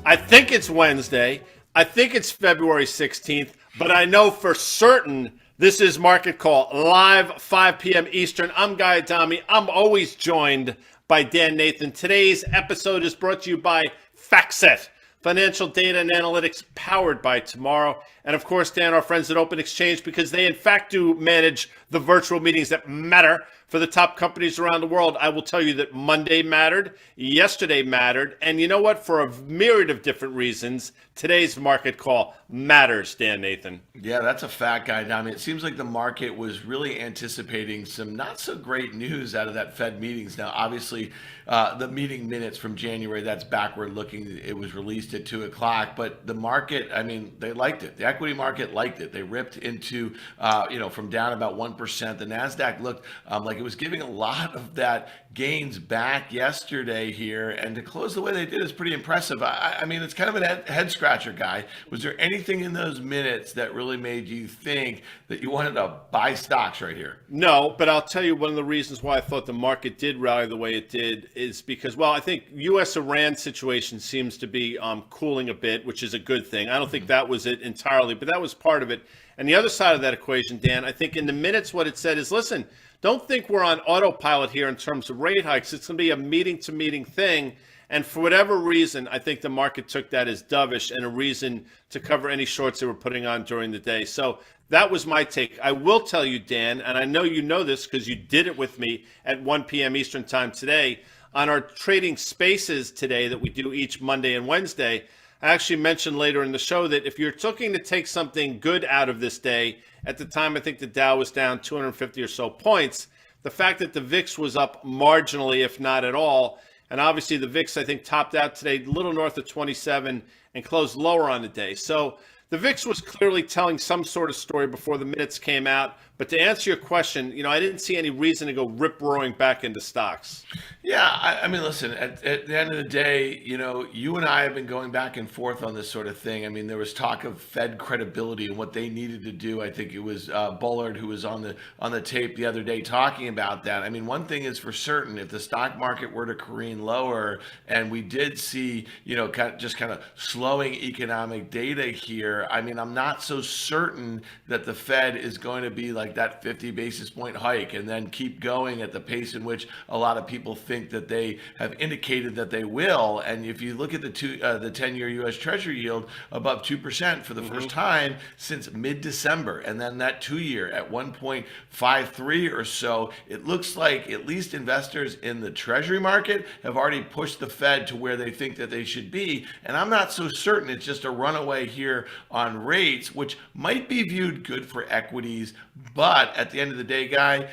I think it's Wednesday. I think it's February 16th, but I know for certain this is Market Call, live 5 p.m. Eastern. I'm Guy Adami. I'm always joined by Dan Nathan. Today's episode is brought to you by FactSet, financial data and analytics powered by Tomorrow. And of course, Dan, our friends at Open Exchange, because they in fact do manage the virtual meetings that matter for the top companies around the world. I will tell you that Monday mattered, yesterday mattered, and you know what? For a myriad of different reasons, today's market call matters, Dan Nathan. Yeah, that's a fact, Guy. I mean, it seems like the market was really anticipating some not so great news out of that Fed meetings. Now, obviously, the meeting minutes from January, that's backward looking. It was released at 2 o'clock, but the market, I mean, they liked it. The equity market liked it. They ripped into, from down about 1%. The NASDAQ looked like it was giving a lot of that gains back yesterday here, and to close the way they did is pretty impressive. I mean, it's kind of a head scratcher, Guy. Was there anything in those minutes that really made you think that you wanted to buy stocks right here? No, but I'll tell you one of the reasons why I thought the market did rally the way it did is because, well, I think U.S.-Iran situation seems to be cooling a bit, which is a good thing. I don't think that was it entirely, but that was part of it. And the other side of that equation, Dan, I think in the minutes what it said is, listen, don't think we're on autopilot here in terms of rate hikes. It's going to be a meeting-to-meeting thing. And for whatever reason, I think the market took that as dovish and a reason to cover any shorts they were putting on during the day. So that was my take. I will tell you, Dan, and I know you know this because you did it with me at 1 p.m. Eastern time today, on our trading spaces today that we do each Monday and Wednesday, I actually mentioned later in the show that if you're looking to take something good out of this day, at the time I think the Dow was down 250 or so points, the fact that the VIX was up marginally, if not at all, and obviously the VIX I think topped out today a little north of 27 and closed lower on the day. So the VIX was clearly telling some sort of story before the minutes came out. But to answer your question, I didn't see any reason to go rip-roaring back into stocks. Yeah, I mean, listen, at the end of the day, you and I have been going back and forth on this sort of thing. I mean, there was talk of Fed credibility and what they needed to do. I think it was Bullard who was on the tape the other day talking about that. I mean, one thing is for certain, if the stock market were to careen lower and we did see, kind of slowing economic data here, I mean, I'm not so certain that the Fed is going to be like that 50 basis point hike and then keep going at the pace in which a lot of people think that they have indicated that they will. And if you look at the 10-year U.S. Treasury yield above 2% for the first time since mid-December, and then that 2-year at 1.53 or so, it looks like at least investors in the Treasury market have already pushed the Fed to where they think that they should be. And I'm not so certain it's just a runaway here on rates, which might be viewed good for equities. But at the end of the day, Guy,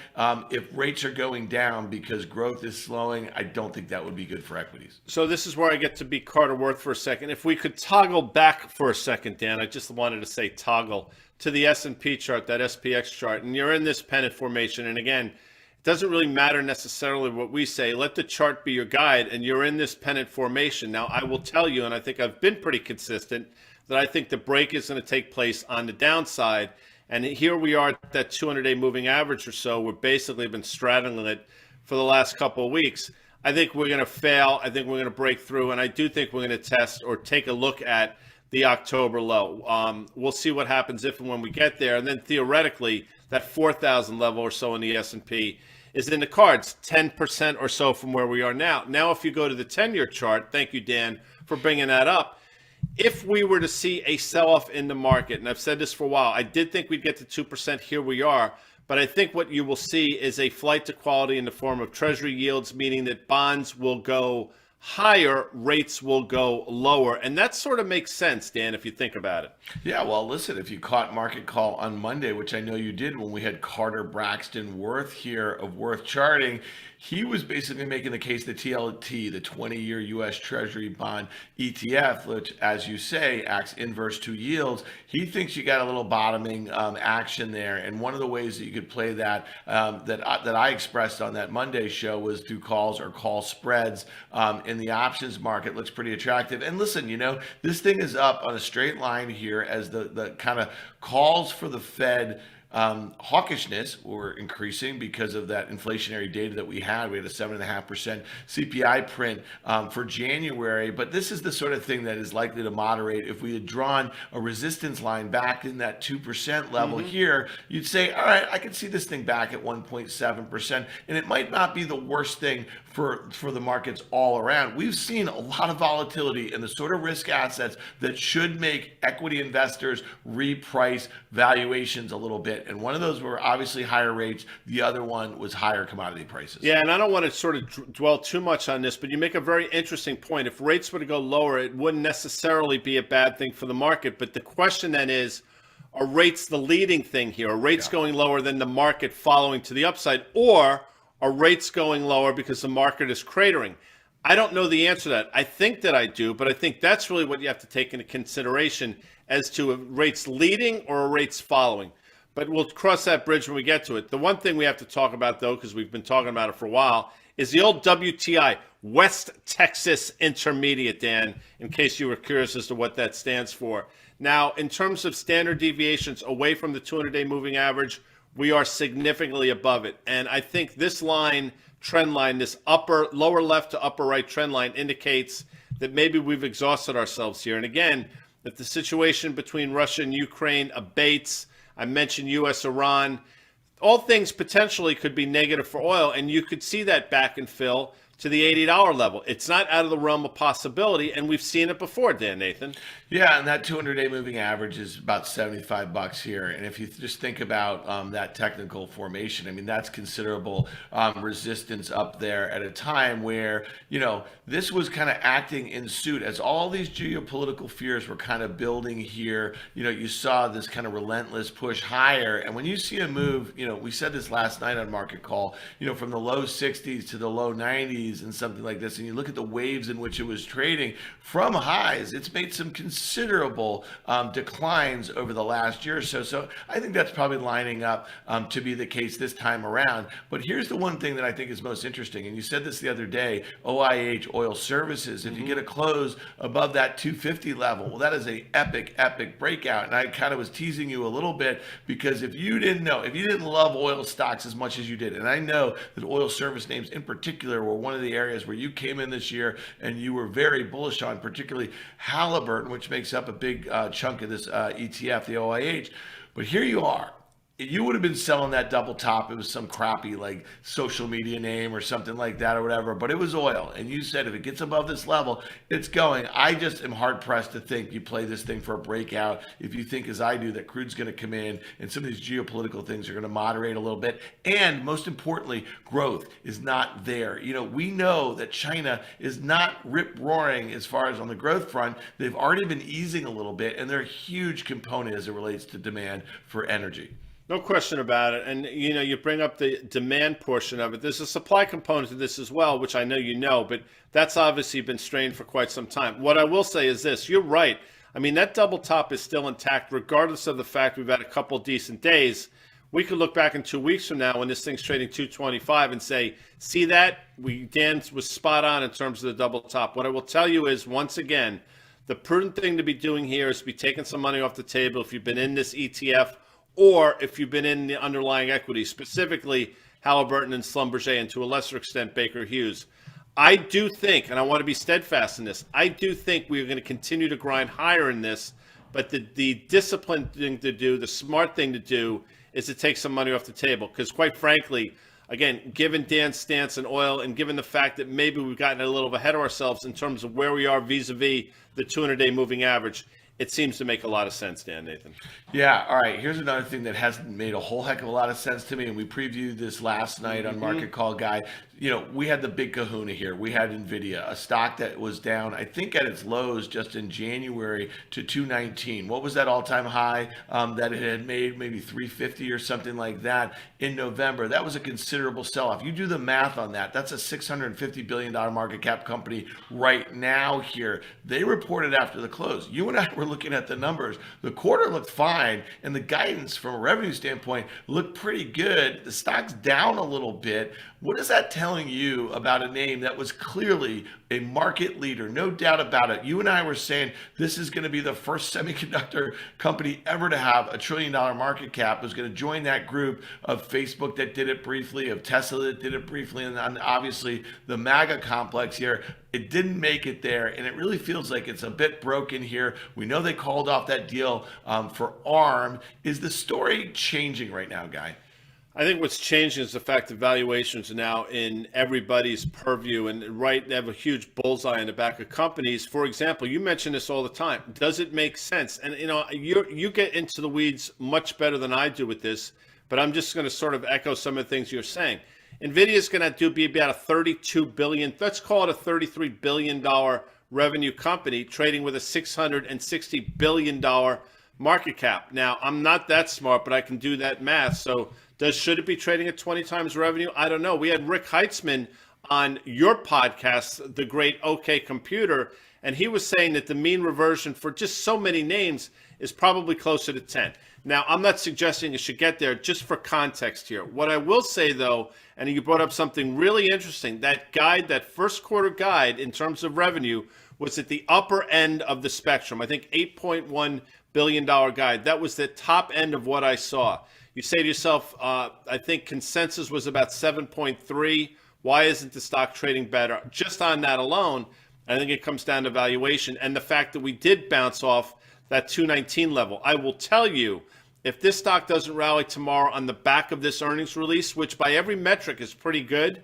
if rates are going down because growth is slowing, I don't think that would be good for equities. So this is where I get to be Carter Worth for a second. If we could toggle back for a second, Dan, I just wanted to say toggle to the S&P chart, that SPX chart. And you're in this pennant formation. And again, it doesn't really matter necessarily what we say. Let the chart be your guide. And you're in this pennant formation. Now, I will tell you, and I think I've been pretty consistent, that I think the break is going to take place on the downside. And here we are at that 200-day moving average or so. We've basically been straddling it for the last couple of weeks. I think we're going to fail. I think we're going to break through. And I do think we're going to test or take a look at the October low. We'll see what happens if and when we get there. And then theoretically, that 4,000 level or so in the S&P is in the cards, 10% or so from where we are now. Now, if you go to the 10-year chart, thank you, Dan, for bringing that up. If we were to see a sell-off in the market, and I've said this for a while, I did think we'd get to 2%. Here we are. But I think what you will see is a flight to quality in the form of Treasury yields, meaning that bonds will go higher, rates will go lower. And that sort of makes sense, Dan, if you think about it. Yeah, well, listen, if you caught Market Call on Monday, which I know you did when we had Carter Braxton Worth here of Worth Charting, he was basically making the case that TLT, the 20-year U.S. Treasury bond ETF, which, as you say, acts inverse to yields, he thinks you got a little bottoming action there. And one of the ways that you could play that that I expressed on that Monday show was through calls or call spreads in the options market. Looks pretty attractive. And listen, this thing is up on a straight line here as the kind of calls for the Fed hawkishness were increasing because of that inflationary data that we had. We had a 7.5% CPI print for January, but this is the sort of thing that is likely to moderate. If we had drawn a resistance line back in that 2% level here, you'd say, all right, I can see this thing back at 1.7%, and it might not be the worst thing for the markets all around. We've seen a lot of volatility in the sort of risk assets that should make equity investors reprice valuations a little bit. And one of those were obviously higher rates. The other one was higher commodity prices. Yeah, and I don't want to sort of dwell too much on this, but you make a very interesting point. If rates were to go lower, it wouldn't necessarily be a bad thing for the market. But the question then is, are rates the leading thing here? Are rates going lower than the market following to the upside? Or are rates going lower because the market is cratering? I don't know the answer to that. I think that I do, but I think that's really what you have to take into consideration as to rates leading or rates following. But we'll cross that bridge when we get to it. The one thing we have to talk about, though, because we've been talking about it for a while, is the old WTI, West Texas Intermediate, Dan, in case you were curious as to what that stands for. Now, in terms of standard deviations away from the 200-day moving average, we are significantly above it. And I think this line, trend line, this lower left to upper right trend line indicates that maybe we've exhausted ourselves here. And again, if the situation between Russia and Ukraine abates, I mentioned U.S.-Iran, all things potentially could be negative for oil, and you could see that back and fill to the $80 level. It's not out of the realm of possibility, and we've seen it before, Dan Nathan. Yeah, and that 200-day moving average is about $75 here. And if you just think about that technical formation, I mean, that's considerable resistance up there at a time where, this was kind of acting in suit as all these geopolitical fears were kind of building here. You saw this kind of relentless push higher. And when you see a move, we said this last night on Market Call, from the low 60s to the low 90s and something like this, and you look at the waves in which it was trading from highs, it's made some considerable declines over the last year or so. So I think that's probably lining up to be the case this time around. But here's the one thing that I think is most interesting, and you said this the other day, OIH, oil services, if you get a close above that 250 level, well, that is a epic breakout. And I kind of was teasing you a little bit because if you didn't love oil stocks as much as you did, and I know that oil service names in particular were one of the areas where you came in this year and you were very bullish on, particularly Halliburton, which makes up a big chunk of this ETF, the OIH. But here you are. You would have been selling that double top. It was some crappy like social media name or something like that or whatever, but it was oil. And you said if it gets above this level, it's going. I just am hard pressed to think you play this thing for a breakout if you think, as I do, that crude's going to come in and some of these geopolitical things are going to moderate a little bit. And most importantly, growth is not there. We know that China is not rip roaring as far as on the growth front. They've already been easing a little bit, and they're a huge component as it relates to demand for energy. No question about it. And, you bring up the demand portion of it. There's a supply component to this as well, which I know you know, but that's obviously been strained for quite some time. What I will say is this. You're right. I mean, that double top is still intact, regardless of the fact we've had a couple decent days. We could look back in 2 weeks from now when this thing's trading 225 and say, see that? Dan was spot on in terms of the double top. What I will tell you is, once again, the prudent thing to be doing here is to be taking some money off the table if you've been in this ETF, or if you've been in the underlying equity, specifically Halliburton and Schlumberger, and to a lesser extent Baker Hughes. I do think, and I want to be steadfast in this, I do think we're going to continue to grind higher in this, but the disciplined thing to do, the smart thing to do, is to take some money off the table. Because quite frankly, again, given Dan's stance in oil and given the fact that maybe we've gotten a little ahead of ourselves in terms of where we are vis-a-vis the 200-day moving average, it seems to make a lot of sense, Dan Nathan. Yeah, all right. Here's another thing that hasn't made a whole heck of a lot of sense to me, and we previewed this last night on Market Call, Guy. We had the big kahuna here. We had Nvidia, a stock that was down, I think, at its lows just in January to 219. What was that all-time high that it had made? Maybe 350 or something like that in November. That was a considerable sell-off. You do the math on that. That's a $650 billion market cap company right now here. They reported after the close. You and I were looking at the numbers. The quarter looked fine, and the guidance from a revenue standpoint looked pretty good. The stock's down a little bit. What does that tell telling you about a name that was clearly a market leader, no doubt about it. You and I were saying this is going to be the first semiconductor company ever to have a $1 trillion market cap. Was going to join that group of Facebook that did it briefly, of Tesla that did it briefly, and obviously the MAGA complex here. It didn't make it there, and it really feels like it's a bit broken here. We know they called off that deal for ARM. Is the story changing right now, Guy? I think what's changing is the fact that valuations are now in everybody's purview, and they have a huge bullseye in the back of companies. For example, you mention this all the time. Does it make sense? And you get into the weeds much better than I do with this, but I'm just going to sort of echo some of the things you're saying. Nvidia is going to be about a $32 billion, let's call it a $33 billion revenue company trading with a $660 billion market cap. Now, I'm not that smart, but I can do that math. So should it be trading at 20 times revenue? I don't know. We had Rick Heitzman on your podcast, The Great OK Computer, and he was saying that the mean reversion for just so many names is probably closer to 10. Now, I'm not suggesting it should get there, just for context here. What I will say, though, and you brought up something really interesting, that guide, that first quarter guide in terms of revenue was at the upper end of the spectrum. I think $8.1 billion guide. That was the top end of what I saw. You say to yourself, I think consensus was about 7.3. Why isn't the stock trading better? Just on that alone, I think it comes down to valuation and the fact that we did bounce off that 219 level. I will tell you, if this stock doesn't rally tomorrow on the back of this earnings release, which by every metric is pretty good,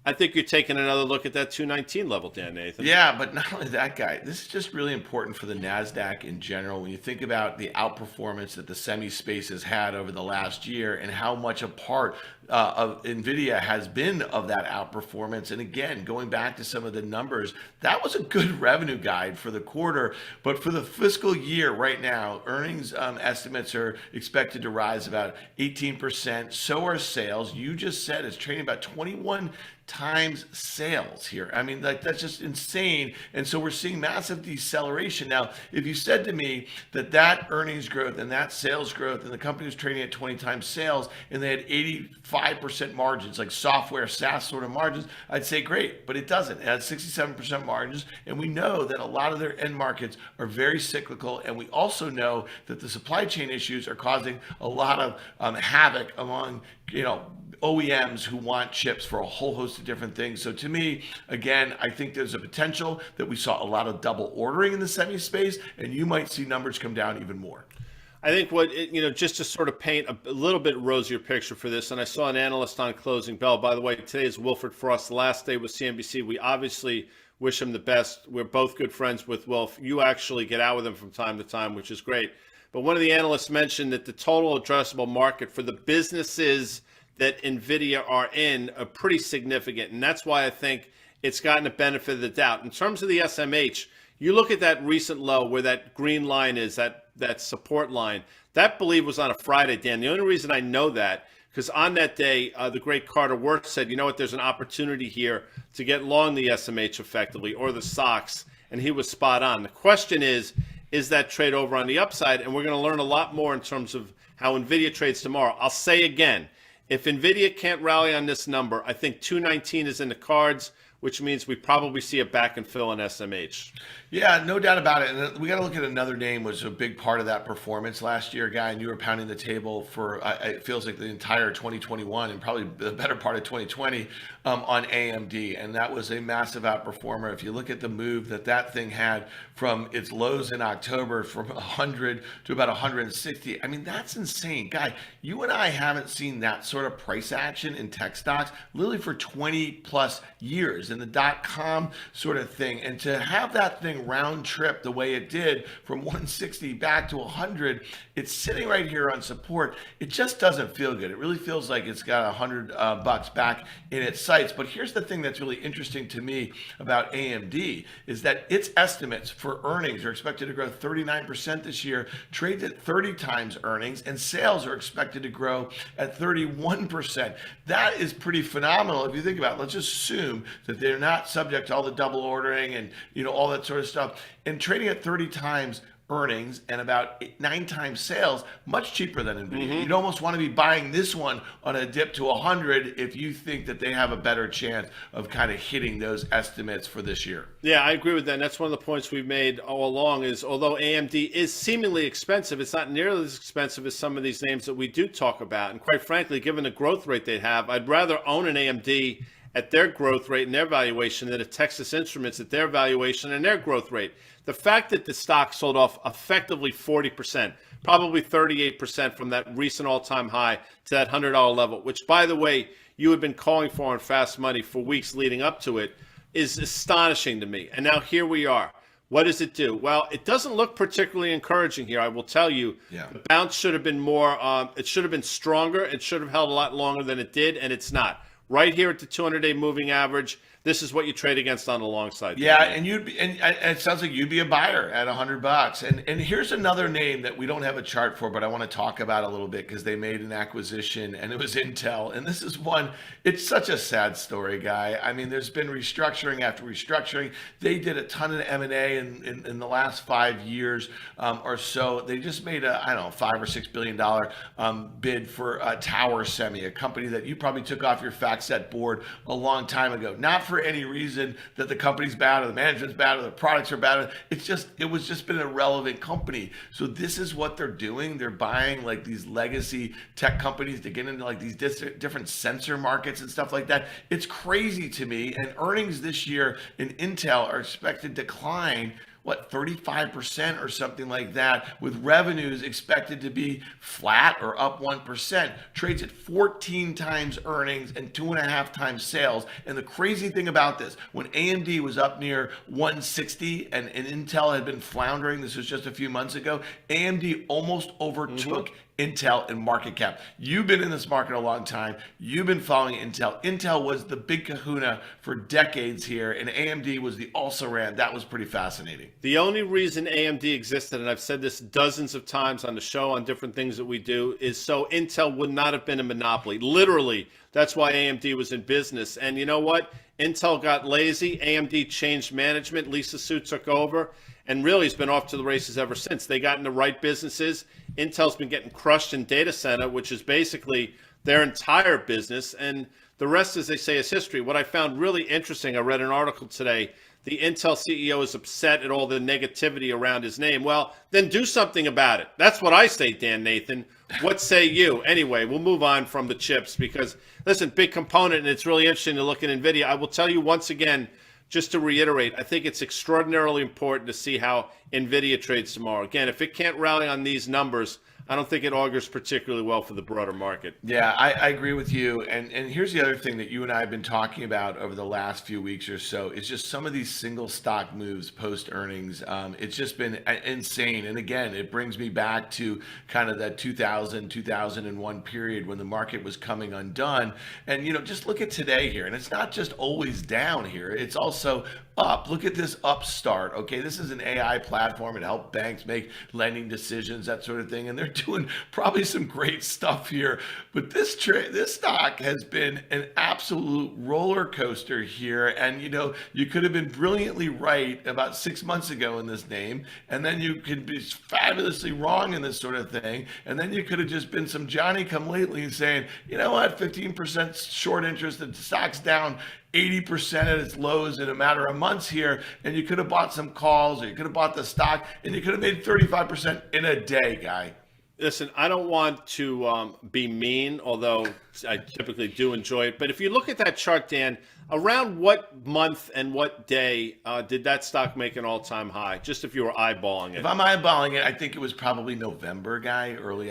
I think you're taking another look at that 219 level, Dan Nathan. Yeah, but not only that, Guy. This is just really important for the NASDAQ in general. When you think about the outperformance that the semi space has had over the last year and how much a part of Nvidia has been of that outperformance. And again, going back to some of the numbers, that was a good revenue guide for the quarter. But for the fiscal year right now, earnings estimates are expected to rise about 18%. So are sales. You just said it's trading about 21 times sales here. I mean, like, that's just insane. And so we're seeing massive deceleration. Now, if you said to me that earnings growth and that sales growth and the company was trading at 20 times sales and they had 85% margins, like software, SaaS sort of margins, I'd say great, but it doesn't. It has 67% margins. And we know that a lot of their end markets are very cyclical. And we also know that the supply chain issues are causing a lot of havoc among, OEMs who want chips for a whole host of different things. So to me, again, I think there's a potential that we saw a lot of double ordering in the semi space, and you might see numbers come down even more. I think just to sort of paint a little bit rosier picture for this, and I saw an analyst on Closing Bell. By the way, today is Wilfred Frost's last day with CNBC. We obviously wish him the best. We're both good friends with Wilf. You actually get out with him from time to time, which is great. But one of the analysts mentioned that the total addressable market for the businesses that Nvidia are in are pretty significant. And that's why I think it's gotten a benefit of the doubt. In terms of the SMH, you look at that recent low where that green line is, that support line, that believe was on a Friday, Dan. The only reason I know that, because on that day, the great Carter Worth said, you know what, there's an opportunity here to get long the SMH effectively, or the stocks, and he was spot on. The question is that trade over on the upside? And we're going to learn a lot more in terms of how Nvidia trades tomorrow. I'll say again, if Nvidia can't rally on this number, I think 219 is in the cards, which means we probably see a back and fill in SMH. Yeah, no doubt about it. And we got to look at another name was a big part of that performance last year, Guy, and you were pounding the table for, it feels like the entire 2021 and probably the better part of 2020 on AMD. And that was a massive outperformer. If you look at the move that thing had from its lows in October from 100 to about 160, I mean, that's insane. Guy, you and I haven't seen that sort of price action in tech stocks literally for 20 plus years in the .com sort of thing. And to have that thing round trip the way it did from 160 back to 100, it's sitting right here on support. It just doesn't feel good. It really feels like it's got $100 back in its sights. But here's the thing that's really interesting to me about AMD is that its estimates for earnings are expected to grow 39% this year, trades at 30 times earnings, and sales are expected to grow at 31%. That is pretty phenomenal if you think about it. Let's assume that they're not subject to all the double ordering and all that sort of stuff. And trading at 30 times earnings and about 9 times sales, much cheaper than Nvidia. You'd almost want to be buying this one on a dip to 100 if you think that they have a better chance of kind of hitting those estimates for this year. Yeah, I agree with that. And that's one of the points we've made all along is although AMD is seemingly expensive, it's not nearly as expensive as some of these names that we do talk about. And quite frankly, given the growth rate they have, I'd rather own an AMD at their growth rate and their valuation than a Texas Instruments at their valuation and their growth rate. The fact that the stock sold off effectively 40%, probably 38% from that recent all-time high to that $100 level, which, by the way, you had been calling for on Fast Money for weeks leading up to it, is astonishing to me. And now here we are. What does it do? Well, it doesn't look particularly encouraging here. I will tell you, The bounce should have been more, it should have been stronger. It should have held a lot longer than it did, and it's not. Right here at the 200-day moving average, this is what you trade against on the long side. Yeah, and it sounds like you'd be a buyer at $100. And here's another name that we don't have a chart for, but I want to talk about a little bit because they made an acquisition and it was Intel. And this is one, it's such a sad story, Guy. I mean, there's been restructuring after restructuring. They did a ton of M&A in the last 5 years or so. They just made a, I don't know, $5 or $6 billion bid for Tower Semi, a company that you probably took off your FactSet board a long time ago. Not for any reason that the company's bad or the management's bad or the products are bad. It was just been an irrelevant company. So this is what they're doing. They're buying like these legacy tech companies to get into like these different sensor markets and stuff like that. It's crazy to me. And earnings this year in Intel are expected to decline 35% or something like that, with revenues expected to be flat or up 1%, trades at 14 times earnings and 2.5 times sales. And the crazy thing about this, when AMD was up near 160 and Intel had been floundering, this was just a few months ago, AMD almost overtook Intel in market cap. You've been in this market a long time. You've been following Intel. Intel was the big kahuna for decades here, and AMD was the also-ran. That was pretty fascinating. The only reason AMD existed, and I've said this dozens of times on the show on different things that we do, is so Intel would not have been a monopoly. Literally, that's why AMD was in business. And you know what? Intel got lazy. AMD changed management. Lisa Su took over. And really, it's been off to the races ever since. They got in the right businesses. Intel's been getting crushed in data center, which is basically their entire business. And the rest, as they say, is history. What I found really interesting, I read an article today. The Intel CEO is upset at all the negativity around his name. Well, then do something about it. That's what I say, Dan Nathan. What say you? Anyway, we'll move on from the chips because, listen, big component, and it's really interesting to look at Nvidia. I will tell you once again, just to reiterate, I think it's extraordinarily important to see how Nvidia trades tomorrow. Again, if it can't rally on these numbers, I don't think it augurs particularly well for the broader market. Yeah, I agree with you. And here's the other thing that you and I have been talking about over the last few weeks or so is just some of these single stock moves post earnings. It's just been insane. And again, it brings me back to kind of that 2000, 2001 period when the market was coming undone. And, just look at today here. And it's not just always down here. It's also up. Look at this upstart. Okay, this is an AI platform. It helped banks make lending decisions, that sort of thing. And they're doing probably some great stuff here. But this stock has been an absolute roller coaster here. And, you could have been brilliantly right about 6 months ago in this name. And then you could be fabulously wrong in this sort of thing. And then you could have just been some Johnny come lately saying, you know what, 15% short interest, the stock's down 80% at its lows in a matter of months here, and you could have bought some calls, or you could have bought the stock, and you could have made 35% in a day, Guy. Listen, I don't want to be mean, although I typically do enjoy it. But if you look at that chart, Dan, around what month and what day did that stock make an all-time high? Just if you were eyeballing it. If I'm eyeballing it, I think it was probably November, Guy, early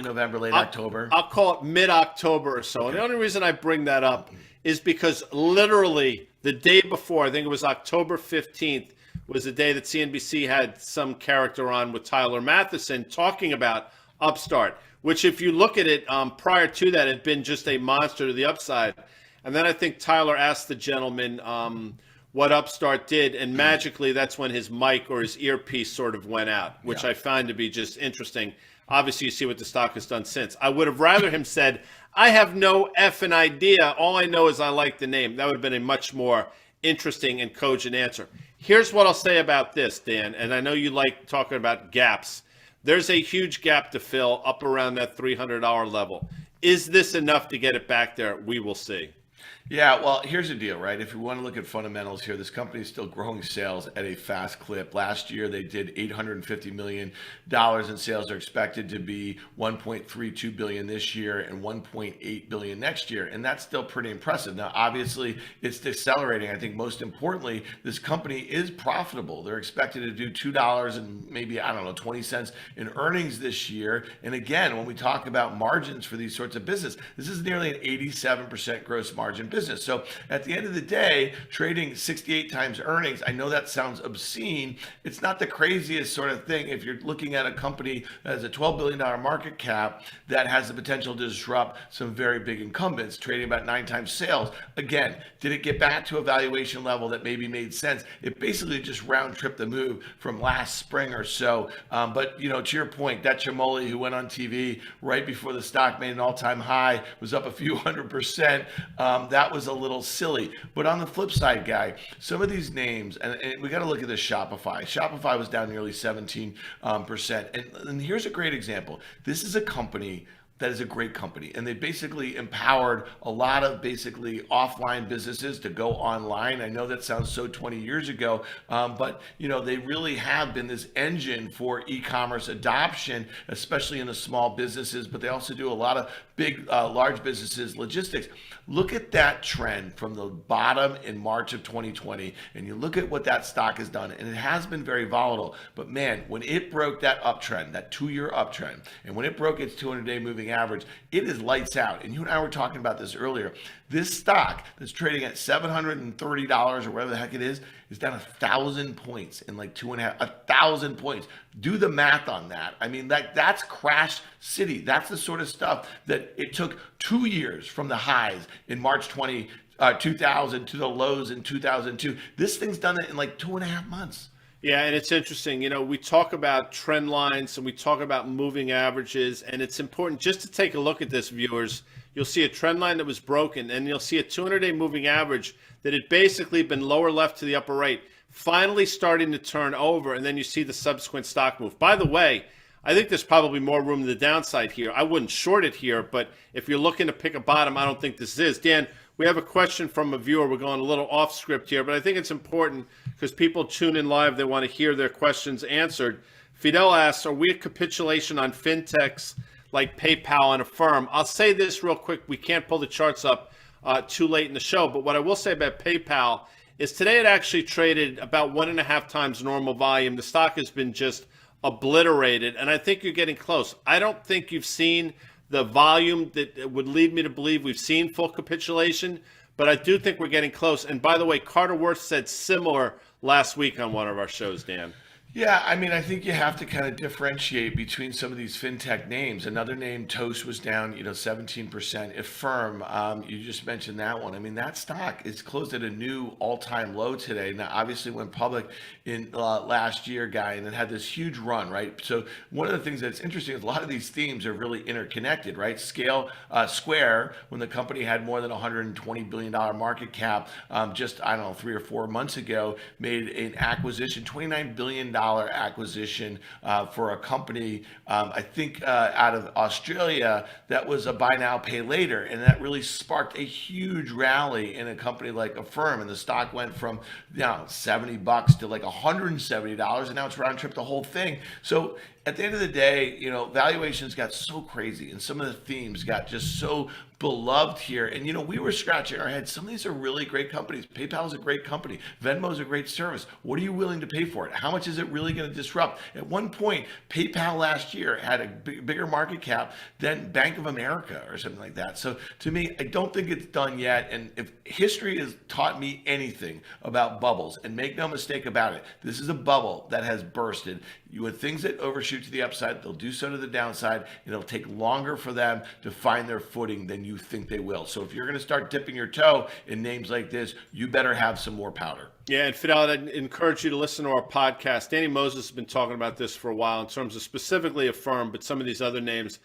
November, late October. I'll call it mid-October or so. Okay. And the only reason I bring that up is because literally the day before, I think it was October 15th, was the day that CNBC had some character on with Tyler Matheson talking about Upstart, which if you look at it prior to that, had been just a monster to the upside. And then I think Tyler asked the gentleman what Upstart did, and magically that's when his mic or his earpiece sort of went out, which I find to be just interesting. Obviously, you see what the stock has done since. I would have rather him said, I have no effing idea. All I know is I like the name. That would have been a much more interesting and cogent answer. Here's what I'll say about this, Dan, and I know you like talking about gaps. There's a huge gap to fill up around that $300 level. Is this enough to get it back there? We will see. Yeah, well, here's the deal, right? If we want to look at fundamentals here, this company is still growing sales at a fast clip. Last year, they did $850 million in sales. They're expected to be $1.32 billion this year and $1.8 billion next year. And that's still pretty impressive. Now, obviously, it's decelerating. I think most importantly, this company is profitable. They're expected to do $2 and maybe, I don't know, 20 cents in earnings this year. And again, when we talk about margins for these sorts of business, this is nearly an 87% gross margin business. So at the end of the day, trading 68 times earnings, I know that sounds obscene. It's not the craziest sort of thing if you're looking at a company that has a $12 billion market cap that has the potential to disrupt some very big incumbents, trading about 9 times sales. Again, did it get back to a valuation level that maybe made sense? It basically just round tripped the move from last spring or so. But, to your point, that Chamoli who went on TV right before the stock made an all-time high, was up a few 100%. That was a little silly. But on the flip side, Guy, some of these names, and we got to look at this Shopify. Shopify was down nearly 17%. And here's a great example. This is a company that is a great company. And they basically empowered a lot of basically offline businesses to go online. I know that sounds so 20 years ago, but they really have been this engine for e-commerce adoption, especially in the small businesses, but they also do a lot of big, large businesses, logistics. Look at that trend from the bottom in March of 2020, and you look at what that stock has done, and it has been very volatile. But man, when it broke that uptrend, that 2-year uptrend, and when it broke its 200-day moving average, it is lights out. And you and I were talking about this earlier. This stock that's trading at $730 or whatever the heck it is down 1,000 points in like 1,000 points. Do the math on that. I mean, that's crash city. That's the sort of stuff that it took 2 years from the highs in March 2000 to the lows in 2002. This thing's done it in like 2.5 months. Yeah, and it's interesting. We talk about trend lines and we talk about moving averages, and it's important just to take a look at this, viewers. You'll see a trend line that was broken, and you'll see a 200-day moving average that had basically been lower left to the upper right, finally starting to turn over, and then you see the subsequent stock move. By the way, I think there's probably more room to the downside here. I wouldn't short it here, but if you're looking to pick a bottom, I don't think this is. Dan, we have a question from a viewer. We're going a little off script here, but I think it's important because people tune in live. They want to hear their questions answered. Fidel asks, are we a capitulation on fintechs like PayPal and Affirm? I'll say this real quick. We can't pull the charts up too late in the show, but what I will say about PayPal is today it actually traded about 1.5 times normal volume. The stock has been just obliterated, and I think you're getting close. I don't think you've seen the volume that would lead me to believe we've seen full capitulation, but I do think we're getting close. And by the way, Carter Worth said similar last week on one of our shows, Dan. Yeah, I mean, I think you have to kind of differentiate between some of these fintech names. Another name, Toast, was down, 17%. Affirm, you just mentioned that one. I mean, that stock is closed at a new all-time low today. Now, obviously, went public in last year, Guy, and it had this huge run, right? So one of the things that's interesting is a lot of these themes are really interconnected, right? Square, when the company had more than $120 billion market cap, just, 3 or 4 months ago, made an acquisition, $29 billion acquisition for a company, I think out of Australia, that was a buy now, pay later. And that really sparked a huge rally in a company like Affirm. And the stock went from $70 to like $170. And now it's round trip the whole thing. So at the end of the day, valuations got so crazy and some of the themes got just so beloved here. And, we were scratching our heads. Some of these are really great companies. PayPal is a great company. Venmo is a great service. What are you willing to pay for it? How much is it really going to disrupt? At one point, PayPal last year had a bigger market cap than Bank of America or something like that. So to me, I don't think it's done yet. And if history has taught me anything about bubbles, and make no mistake about it, this is a bubble that has bursted. You have things that overshoot to the upside, they'll do so to the downside, and it'll take longer for them to find their footing than you think they will. So if you're going to start dipping your toe in names like this, you better have some more powder. Yeah, and Fidel, I'd encourage you to listen to our podcast. Danny Moses has been talking about this for a while in terms of specifically Affirm, but some of these other names.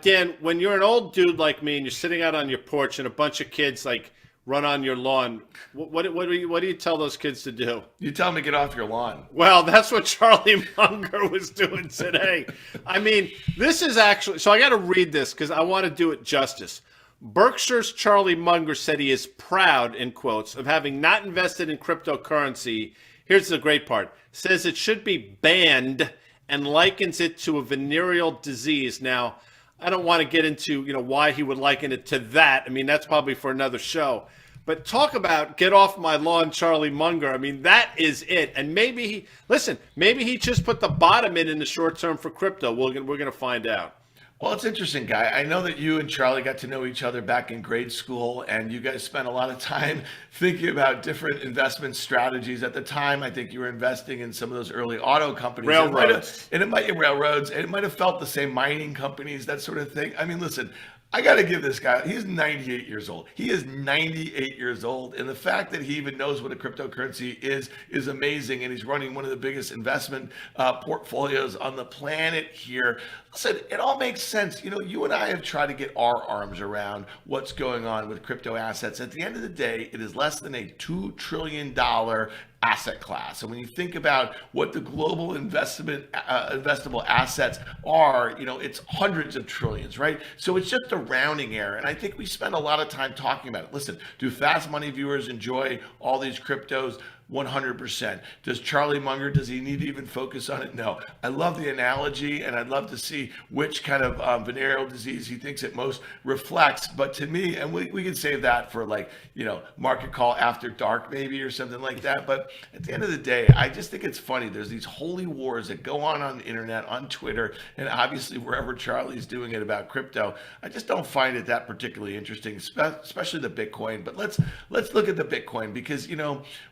Dan, when you're an old dude like me and you're sitting out on your porch and a bunch of kids like run on your lawn. What do you tell those kids to do? You tell them to get off your lawn. Well, that's what Charlie Munger was doing today. I mean, this is actually, so I got to read this because I want to do it justice. Berkshire's Charlie Munger said he is proud, in quotes, of having not invested in cryptocurrency. Here's the great part. Says it should be banned and likens it to a venereal disease. Now, I don't want to get into, why he would liken it to that. I mean, that's probably for another show. But talk about get off my lawn, Charlie Munger. I mean, that is it. And maybe he just put the bottom in the short term for crypto. We're going to find out. Well, it's interesting, Guy. I know that you and Charlie got to know each other back in grade school, and you guys spent a lot of time thinking about different investment strategies. At the time, I think you were investing in some of those early auto companies. Railroads. And it might have felt the same, mining companies, that sort of thing. I mean, listen, I got to give this guy, he's 98 years old. He is 98 years old. And the fact that he even knows what a cryptocurrency is amazing. And he's running one of the biggest investment portfolios on the planet here. Listen, it all makes sense. You and I have tried to get our arms around what's going on with crypto assets. At the end of the day, it is less than a $2 trillion asset class. And when you think about what the global investable assets are, it's hundreds of trillions, right? So it's just a rounding error. And I think we spend a lot of time talking about it. Listen, do fast money viewers enjoy all these cryptos? 100%. Does Charlie Munger, does he need to even focus on it? No. I love the analogy, and I'd love to see which kind of venereal disease he thinks it most reflects. But to me, and we can save that for market call after dark maybe or something like that. But at the end of the day, I just think it's funny. There's these holy wars that go on the internet, on Twitter, and obviously wherever Charlie's doing it about crypto. I just don't find it that particularly interesting, especially the Bitcoin. But let's look at the Bitcoin because,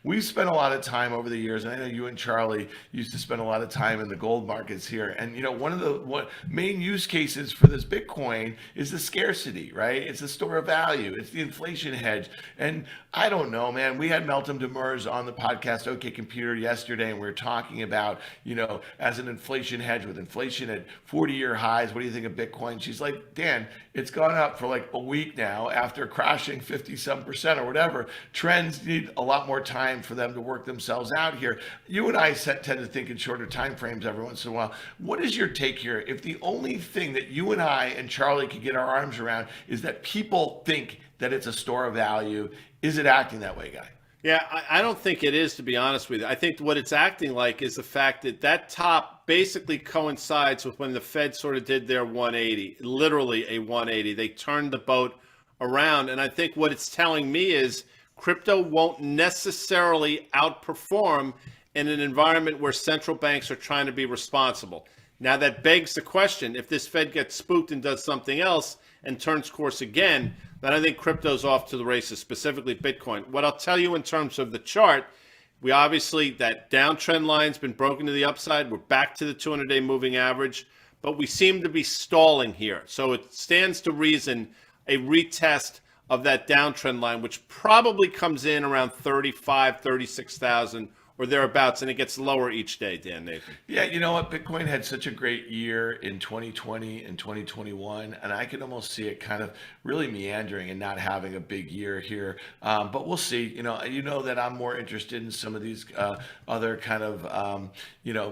we've spent a lot of time over the years, and I know you and Charlie used to spend a lot of time in the gold markets here. And one of the main use cases for this Bitcoin is the scarcity, right? It's the store of value. It's the inflation hedge. And I don't know, man. We had Meltem Demers on the podcast OK Computer yesterday, and we were talking about, as an inflation hedge with inflation at 40-year highs, what do you think of Bitcoin? She's like, Dan, it's gone up for like a week now after crashing 50-some% or whatever. Trends need a lot more time for them to work themselves out here. You and I tend to think in shorter time frames every once in a while. What is your take here? If the only thing that you and I and Charlie can get our arms around is that people think that it's a store of value, is it acting that way, Guy? Yeah, I don't think it is, to be honest with you. I think what it's acting like is the fact that top basically coincides with when the Fed sort of did their 180, literally a 180. They turned the boat around. And I think what it's telling me is crypto won't necessarily outperform in an environment where central banks are trying to be responsible. Now, that begs the question, if this Fed gets spooked and does something else and turns course again, then I think crypto's off to the races, specifically Bitcoin. What I'll tell you in terms of the chart, we obviously, that downtrend line's been broken to the upside. We're back to the 200-day moving average, but we seem to be stalling here. So it stands to reason a retest of that downtrend line, which probably comes in around 35, 36,000 or thereabouts, and it gets lower each day, Dan Nathan. Yeah, you know what? Bitcoin had such a great year in 2020 and 2021, and I can almost see it kind of really meandering and not having a big year here. But we'll see. You know that I'm more interested in some of these other kind of,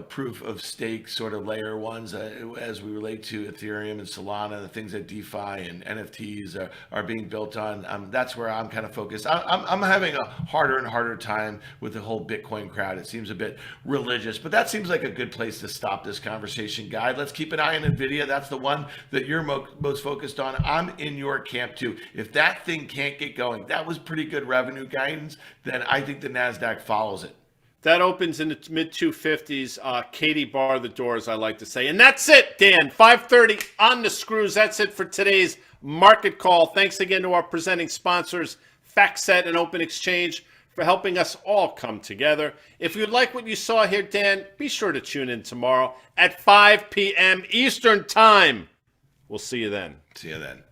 proof of stake sort of layer ones as we relate to Ethereum and Solana, the things that DeFi and NFTs are being built on. That's where I'm kind of focused. I'm having a harder and harder time with the whole Bitcoin crowd. It seems a bit religious, but that seems like a good place to stop this conversation, Guy. Let's keep an eye on Nvidia. That's the one that you're most focused on. I'm in your camp too. If that thing can't get going, that was pretty good revenue guidance, then I think the NASDAQ follows it. That opens in the mid 250s. Katie bar the doors, I like to say. And that's it, Dan. 5:30 on the screws. That's it for today's market call. Thanks again to our presenting sponsors, FactSet and Open Exchange, for helping us all come together. If you like what you saw here, Dan, be sure to tune in tomorrow at 5 p.m. Eastern Time. We'll see you then. See you then.